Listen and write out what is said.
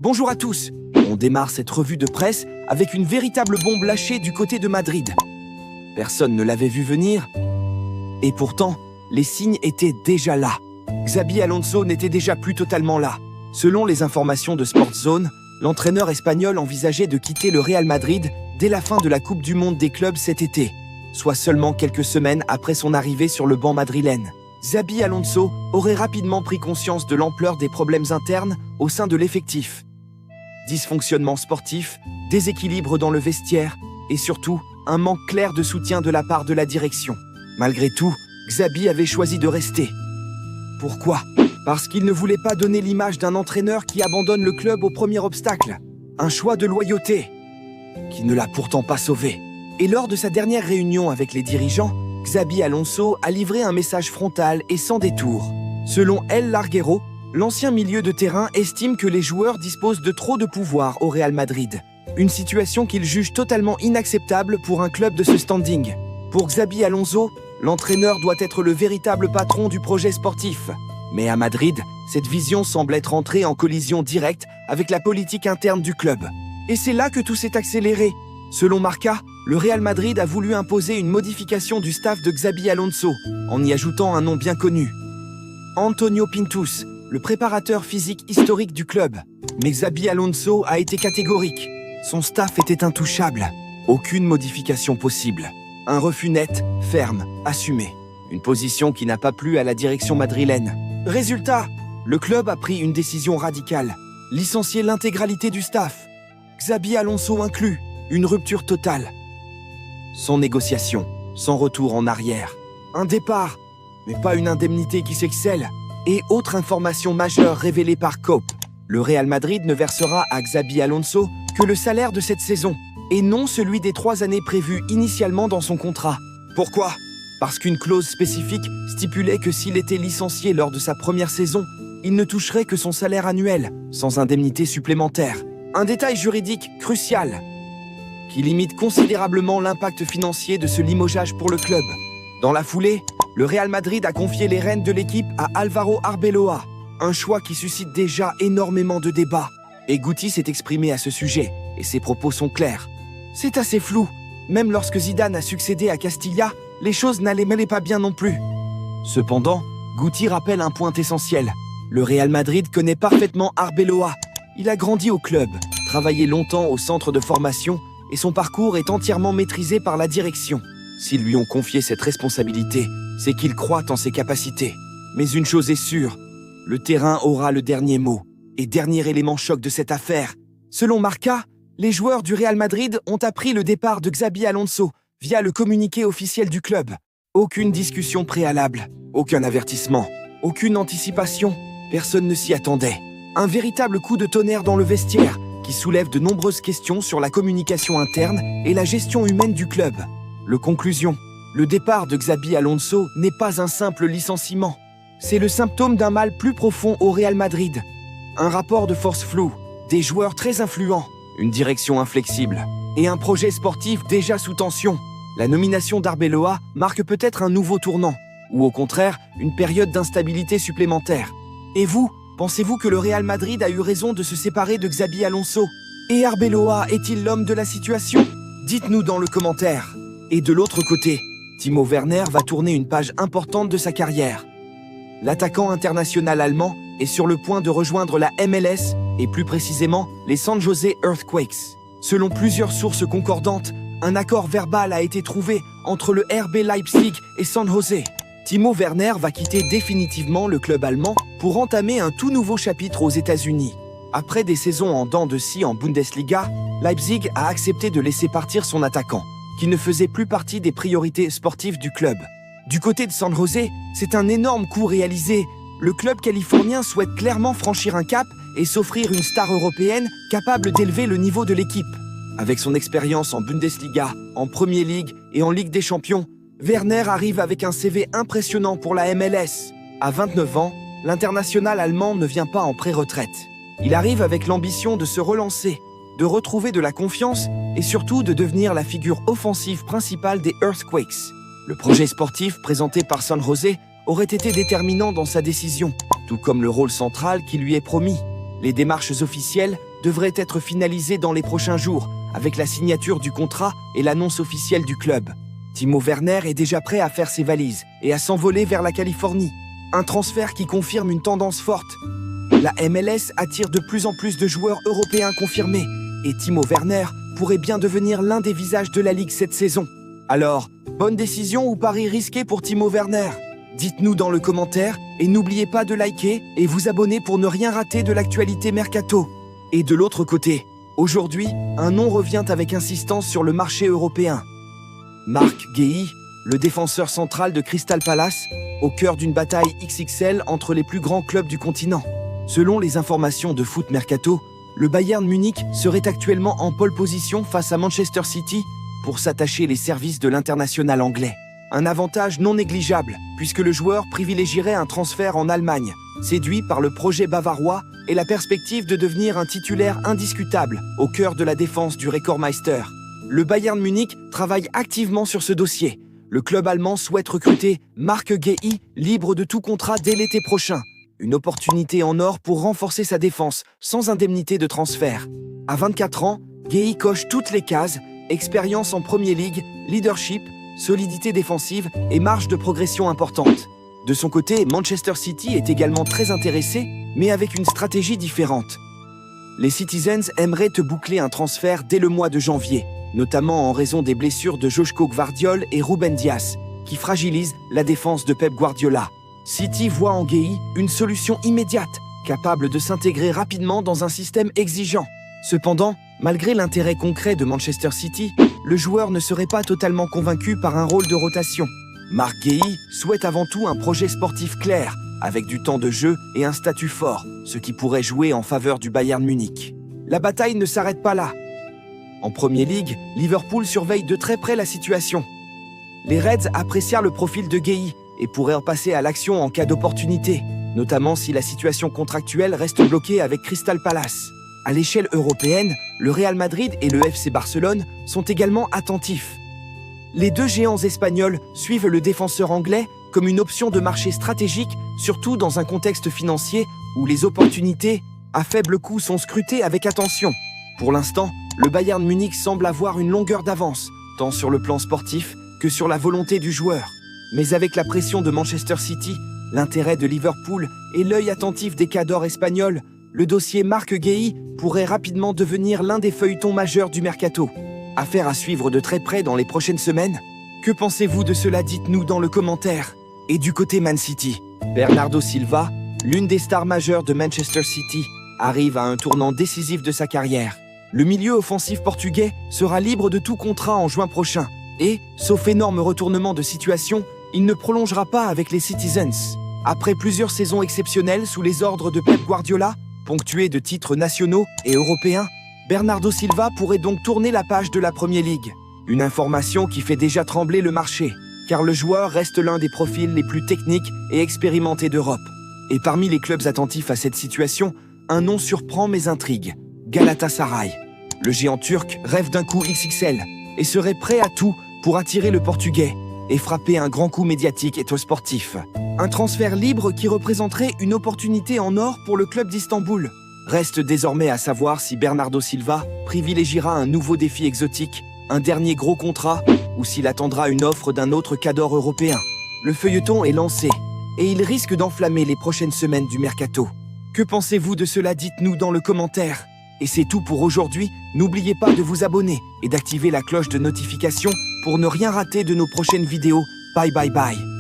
Bonjour à tous. On démarre cette revue de presse avec une véritable bombe lâchée du côté de Madrid. Personne ne l'avait vu venir. Et pourtant, les signes étaient déjà là. Xabi Alonso n'était déjà plus totalement là. Selon les informations de Sportzone, l'entraîneur espagnol envisageait de quitter le Real Madrid dès la fin de la Coupe du Monde des clubs cet été, soit seulement quelques semaines après son arrivée sur le banc madrilène. Xabi Alonso aurait rapidement pris conscience de l'ampleur des problèmes internes au sein de l'effectif. Dysfonctionnement sportif, déséquilibre dans le vestiaire et surtout un manque clair de soutien de la part de la direction. Malgré tout, Xabi avait choisi de rester. Pourquoi ? Parce qu'il ne voulait pas donner l'image d'un entraîneur qui abandonne le club au premier obstacle. Un choix de loyauté qui ne l'a pourtant pas sauvé. Et lors de sa dernière réunion avec les dirigeants, Xabi Alonso a livré un message frontal et sans détour. Selon El Larguero, l'ancien milieu de terrain estime que les joueurs disposent de trop de pouvoir au Real Madrid. Une situation qu'il juge totalement inacceptable pour un club de ce standing. Pour Xabi Alonso, l'entraîneur doit être le véritable patron du projet sportif. Mais à Madrid, cette vision semble être entrée en collision directe avec la politique interne du club. Et c'est là que tout s'est accéléré. Selon Marca, le Real Madrid a voulu imposer une modification du staff de Xabi Alonso, en y ajoutant un nom bien connu. Antonio Pintus, le préparateur physique historique du club. Mais Xabi Alonso a été catégorique. Son staff était intouchable. Aucune modification possible. Un refus net, ferme, assumé. Une position qui n'a pas plu à la direction madrilène. Résultat, le club a pris une décision radicale. Licencier l'intégralité du staff. Xabi Alonso inclus. Une rupture totale. Sans négociation, sans retour en arrière. Un départ, mais pas une indemnité qui s'excelle. Et autre information majeure révélée par Cope. Le Real Madrid ne versera à Xabi Alonso que le salaire de cette saison, et non celui des 3 années prévues initialement dans son contrat. Pourquoi ? Parce qu'une clause spécifique stipulait que s'il était licencié lors de sa première saison, il ne toucherait que son salaire annuel, sans indemnité supplémentaire. Un détail juridique crucial, qui limite considérablement l'impact financier de ce limogeage pour le club. Dans la foulée, le Real Madrid a confié les rênes de l'équipe à Álvaro Arbeloa, un choix qui suscite déjà énormément de débats. Et Guti s'est exprimé à ce sujet, et ses propos sont clairs. C'est assez flou. Même lorsque Zidane a succédé à Castilla, les choses n'allaient pas bien non plus. Cependant, Guti rappelle un point essentiel. Le Real Madrid connaît parfaitement Arbeloa. Il a grandi au club, travaillé longtemps au centre de formation, et son parcours est entièrement maîtrisé par la direction. S'ils lui ont confié cette responsabilité, c'est qu'ils croient en ses capacités. Mais une chose est sûre, le terrain aura le dernier mot. Et dernier élément choc de cette affaire, selon Marca, les joueurs du Real Madrid ont appris le départ de Xabi Alonso via le communiqué officiel du club. Aucune discussion préalable, aucun avertissement, aucune anticipation, personne ne s'y attendait. Un véritable coup de tonnerre dans le vestiaire qui soulève de nombreuses questions sur la communication interne et la gestion humaine du club. Conclusion, le départ de Xabi Alonso n'est pas un simple licenciement. C'est le symptôme d'un mal plus profond au Real Madrid. Un rapport de force flou, des joueurs très influents, une direction inflexible et un projet sportif déjà sous tension. La nomination d'Arbeloa marque peut-être un nouveau tournant, ou au contraire, une période d'instabilité supplémentaire. Et vous, pensez-vous que le Real Madrid a eu raison de se séparer de Xabi Alonso ? Et Arbeloa est-il l'homme de la situation ? Dites-nous dans le commentaire. Et de l'autre côté, Timo Werner va tourner une page importante de sa carrière. L'attaquant international allemand est sur le point de rejoindre la MLS et plus précisément les San Jose Earthquakes. Selon plusieurs sources concordantes, un accord verbal a été trouvé entre le RB Leipzig et San Jose. Timo Werner va quitter définitivement le club allemand pour entamer un tout nouveau chapitre aux États-Unis. Après des saisons en dents de scie en Bundesliga, Leipzig a accepté de laisser partir son attaquant, qui ne faisait plus partie des priorités sportives du club. Du côté de San Jose, c'est un énorme coup réalisé. Le club californien souhaite clairement franchir un cap et s'offrir une star européenne capable d'élever le niveau de l'équipe. Avec son expérience en Bundesliga, en Premier League et en Ligue des Champions, Werner arrive avec un CV impressionnant pour la MLS. À 29 ans, l'international allemand ne vient pas en pré-retraite. Il arrive avec l'ambition de se relancer, de retrouver de la confiance et surtout de devenir la figure offensive principale des Earthquakes. Le projet sportif présenté par San Jose aurait été déterminant dans sa décision, tout comme le rôle central qui lui est promis. Les démarches officielles devrait être finalisé dans les prochains jours, avec la signature du contrat et l'annonce officielle du club. Timo Werner est déjà prêt à faire ses valises et à s'envoler vers la Californie. Un transfert qui confirme une tendance forte. La MLS attire de plus en plus de joueurs européens confirmés, et Timo Werner pourrait bien devenir l'un des visages de la Ligue cette saison. Alors, bonne décision ou pari risqué pour Timo Werner? Dites-nous dans le commentaire et n'oubliez pas de liker et vous abonner pour ne rien rater de l'actualité mercato. Et de l'autre côté, aujourd'hui, un nom revient avec insistance sur le marché européen. Marc Guéhi, le défenseur central de Crystal Palace, au cœur d'une bataille XXL entre les plus grands clubs du continent. Selon les informations de Foot Mercato, le Bayern Munich serait actuellement en pole position face à Manchester City pour s'attacher les services de l'international anglais. Un avantage non négligeable, puisque le joueur privilégierait un transfert en Allemagne, séduit par le projet bavarois et la perspective de devenir un titulaire indiscutable au cœur de la défense du Rekordmeister. Le Bayern Munich travaille activement sur ce dossier. Le club allemand souhaite recruter Marc Guéhi, libre de tout contrat dès l'été prochain. Une opportunité en or pour renforcer sa défense, sans indemnité de transfert. À 24 ans, Guéhi coche toutes les cases, expérience en Premier League, leadership, solidité défensive et marge de progression importante. De son côté, Manchester City est également très intéressé, mais avec une stratégie différente. Les Citizens aimeraient te boucler un transfert dès le mois de janvier, notamment en raison des blessures de Joško Gvardiol et Ruben Dias, qui fragilisent la défense de Pep Guardiola. City voit en Guéhi une solution immédiate, capable de s'intégrer rapidement dans un système exigeant. Cependant, malgré l'intérêt concret de Manchester City, le joueur ne serait pas totalement convaincu par un rôle de rotation. Marc Guéhi souhaite avant tout un projet sportif clair, avec du temps de jeu et un statut fort, ce qui pourrait jouer en faveur du Bayern Munich. La bataille ne s'arrête pas là. En Premier League, Liverpool surveille de très près la situation. Les Reds apprécient le profil de Guéhi et pourraient passer à l'action en cas d'opportunité, notamment si la situation contractuelle reste bloquée avec Crystal Palace. À l'échelle européenne, le Real Madrid et le FC Barcelone sont également attentifs. Les deux géants espagnols suivent le défenseur anglais comme une option de marché stratégique, surtout dans un contexte financier où les opportunités à faible coût sont scrutées avec attention. Pour l'instant, le Bayern Munich semble avoir une longueur d'avance, tant sur le plan sportif que sur la volonté du joueur. Mais avec la pression de Manchester City, l'intérêt de Liverpool et l'œil attentif des cadors espagnols, le dossier Marc Guéhi pourrait rapidement devenir l'un des feuilletons majeurs du mercato. Affaire à suivre de très près dans les prochaines semaines. Que pensez-vous de cela? Dites-nous dans le commentaire. Et du côté Man City, Bernardo Silva, l'une des stars majeures de Manchester City, arrive à un tournant décisif de sa carrière. Le milieu offensif portugais sera libre de tout contrat en juin prochain. Et, sauf énorme retournement de situation, il ne prolongera pas avec les Citizens. Après plusieurs saisons exceptionnelles sous les ordres de Pep Guardiola, ponctuées de titres nationaux et européens, Bernardo Silva pourrait donc tourner la page de la Premier League. Une information qui fait déjà trembler le marché, car le joueur reste l'un des profils les plus techniques et expérimentés d'Europe. Et parmi les clubs attentifs à cette situation, un nom surprend mais intrigue. Galatasaray. Le géant turc rêve d'un coup XXL et serait prêt à tout pour attirer le Portugais et frapper un grand coup médiatique et sportif. Un transfert libre qui représenterait une opportunité en or pour le club d'Istanbul. Reste désormais à savoir si Bernardo Silva privilégiera un nouveau défi exotique, un dernier gros contrat, ou s'il attendra une offre d'un autre cador européen. Le feuilleton est lancé, et il risque d'enflammer les prochaines semaines du mercato. Que pensez-vous de cela? Dites-nous dans le commentaire. Et c'est tout pour aujourd'hui, n'oubliez pas de vous abonner et d'activer la cloche de notification pour ne rien rater de nos prochaines vidéos. Bye bye bye.